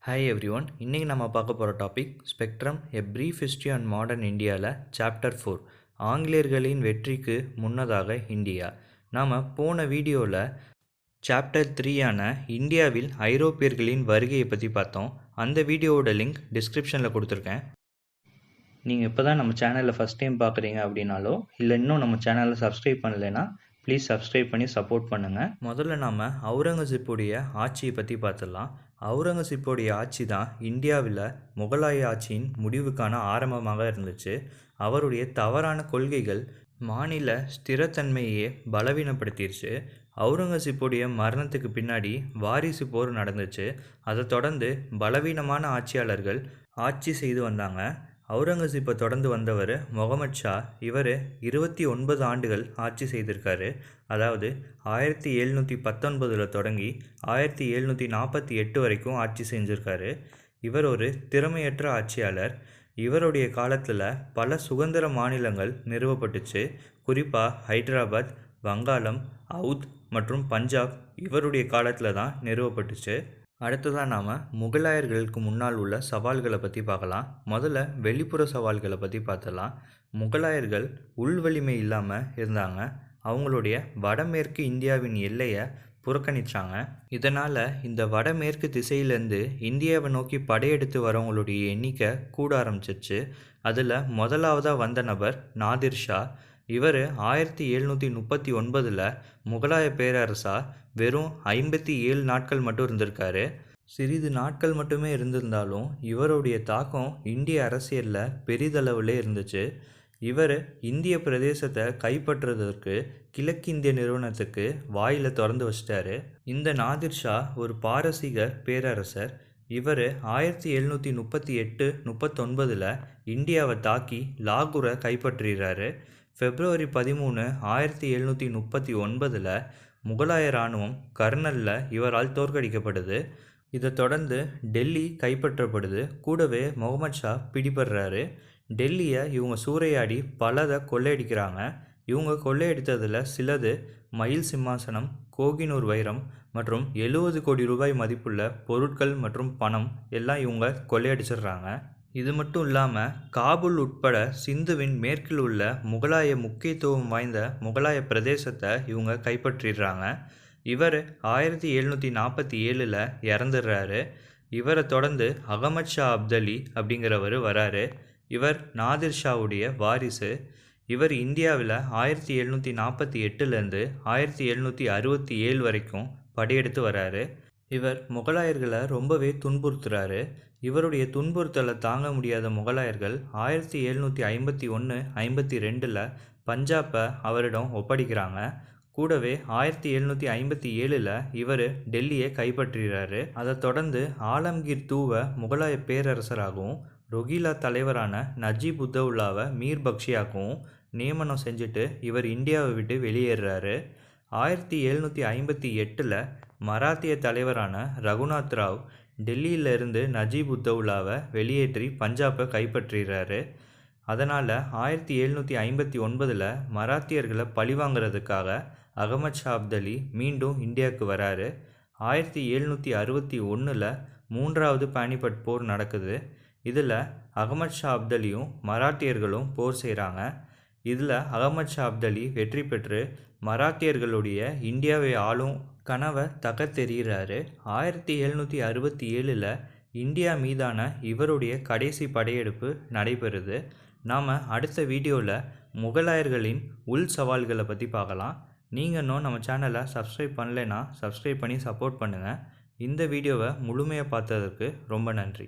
Hi everyone. இன்றைக்கி நம்ம பார்க்க போகிற topic spectrum a brief history and modern இந்தியாவில் சாப்டர் 4 ஆங்கிலேயர்களின் வெற்றிக்கு முன்னதாக இந்தியா. நாம் போன வீடியோவில் சாப்டர் 3 இந்தியாவில் ஐரோப்பியர்களின் வருகையை பற்றி பார்த்தோம். அந்த வீடியோவோட லிங்க் டிஸ்கிரிப்ஷனில் கொடுத்துருக்கேன். நீங்கள் இப்போ தான் நம்ம சேனலில் ஃபஸ்ட் டைம் பார்க்குறீங்க அப்படின்னாலோ இல்லை இன்னும் நம்ம சேனலை சப்ஸ்கிரைப் பண்ணலைன்னா ப்ளீஸ் சப்ஸ்கிரைப் பண்ணி சப்போர்ட் பண்ணுங்கள். முதல்ல நாம் அவுரங்கசீப்புடைய ஆட்சியை பற்றி பார்த்துடலாம். அவுரங்கசீப்புடைய ஆட்சி தான் இந்தியாவில் முகலாய ஆட்சியின் முடிவுக்கான ஆரம்பமாக இருந்துச்சு. அவருடைய தவறான கொள்கைகள் மாநில ஸ்திரத்தன்மையே பலவீனப்படுத்திடுச்சு. அவுரங்கசீப்புடைய மரணத்துக்கு பின்னாடி வாரிசு போர் நடந்துச்சு. அதை தொடர்ந்து பலவீனமான ஆட்சியாளர்கள் ஆட்சி செய்து வந்தாங்க. அவுரங்கசீப்பை தொடர்ந்து வந்தவர் முகமது ஷா. இவர் 29 ஆண்டுகள் ஆட்சி செய்திருக்காரு. அதாவது 1719 தொடங்கி 1748 வரைக்கும் ஆட்சி செஞ்சுருக்காரு. இவர் ஒரு திறமையற்ற ஆட்சியாளர். இவருடைய காலத்தில் பல சுதந்திர மாநிலங்கள் நிறுவப்பட்டுச்சு. குறிப்பாக ஹைதராபாத், வங்காளம், அவுத் மற்றும் பஞ்சாப் இவருடைய காலத்தில் தான் நிறுவப்பட்டுச்சு. அடுத்ததாக நாம் முகலாயர்களுக்கு முன்னால் உள்ள சவால்களை பற்றி பார்க்கலாம். முதல்ல வெளிப்புற சவால்களை பற்றி பார்த்துடலாம். முகலாயர்கள் உள்வலிமை இல்லாமல் இருந்தாங்க. அவங்களுடைய வடமேற்கு இந்தியாவின் எல்லையை புறக்கணித்தாங்க. இதனால் இந்த வடமேற்கு திசையிலேருந்து இந்தியாவை நோக்கி படையெடுத்து வரவங்களுடைய எண்ணிக்கை கூட ஆரம்பிச்சிச்சு. அதில் முதலாவதாக வந்த நபர் நாதிர் ஷா. இவர் 1739 முகலாய பேரரசாக வெறும் 57 நாட்கள் மட்டும் இருந்திருக்காரு. சிறிது நாட்கள் மட்டுமே இருந்திருந்தாலும் இவருடைய தாக்கம் இந்திய அரசியலில் பெரிதளவில் இருந்துச்சு. இவர் இந்திய பிரதேசத்தை கைப்பற்றுவதற்கு கிழக்கிந்திய நிறுவனத்துக்கு வாயில திறந்து வச்சிட்டாரு. இந்த நாதிர் ஷா ஒரு பாரசீக பேரரசர். இவர் 1738-39 இந்தியாவை தாக்கி லாகூரை கைப்பற்றுகிறாரு. February 13, 1739 முகலாய இராணுவம் கர்னலில் இவரால் தோற்கடிக்கப்படுது. இதை தொடர்ந்து டெல்லி கைப்பற்றப்படுது. கூடவே முகமது ஷா பிடிபடுறாரு. டெல்லியை இவங்க சூறையாடி பலதை கொள்ளையடிக்கிறாங்க. இவங்க கொள்ளையடித்ததில் சிலது மயில் சிம்மாசனம், கோகினூர் வைரம் மற்றும் 70 கோடி ரூபாய் மதிப்புள்ள பொருட்கள் மற்றும் பணம் எல்லாம் இவங்க கொள்ளையடிச்சிடுறாங்க. இது மட்டும் இல்லாமல் காபூல் உட்பட சிந்துவின் மேற்கில் உள்ள முகலாய முக்கியத்துவம் வாய்ந்த முகலாய பிரதேசத்தை இவங்க கைப்பற்றிடுறாங்க. இவர் 1747 இறந்துடுறாரு. இவரை தொடர்ந்து அகமது ஷா அப்தலி அப்படிங்கிறவர் வராரு. இவர் நாதிர் ஷாவுடைய வாரிசு. இவர் இந்தியாவில் 1748 1767 வரைக்கும் படையெடுத்து வராரு. இவர் முகலாயர்களை ரொம்பவே துன்புறுத்துறாரு. இவருடைய துன்புறுத்தலை தாங்க முடியாத முகலாயர்கள் 1751-52 பஞ்சாப்பை அவரிடம் ஒப்படைக்கிறாங்க. கூடவே 1757 இவர் டெல்லியை கைப்பற்றுகிறாரு. அதை தொடர்ந்து ஆலம்கீர் தூவை முகலாய பேரரசராகவும் ரொகிலா தலைவரான நஜீப் உத்தவுல்லாவை மீர் பக்ஷியாகவும் நியமனம் செஞ்சுட்டு இவர் இந்தியாவை விட்டு வெளியேறாரு. 1758 மராத்திய தலைவரான ரகுநாத் ராவ் டெல்லியிலிருந்து நஜீப் உத்தவுல்லாவை வெளியேற்றி பஞ்சாபை கைப்பற்றுகிறாரு. அதனால் 1759 மராத்தியர்களை பழிவாங்கிறதுக்காக அகமது ஷா அப்தலி மீண்டும் இந்தியாவுக்கு வராரு. 1761 மூன்றாவது பானிபட் போர் நடக்குது. இதில் அகமது ஷா அப்தலியும் மராத்தியர்களும் போர் செய்கிறாங்க. இதில் அகமது ஷா அப்தலி வெற்றி பெற்று மராத்தியர்களுடைய இந்தியாவை ஆளும் கனவை தகர்த்தெறிகிறாரு. 1767 இந்தியா மீதான இவருடைய கடைசி படையெடுப்பு நடைபெறுது. நாம் அடுத்த வீடியோவில் முகலாயர்களின் உள் சவால்களை பற்றி பார்க்கலாம். நீங்கள் இன்னும் நம்ம சேனலை சப்ஸ்கிரைப் பண்ணலைன்னா சப்ஸ்கிரைப் பண்ணி சப்போர்ட் பண்ணுங்கள். இந்த வீடியோவை முழுமையாக பார்த்ததற்கு ரொம்ப நன்றி.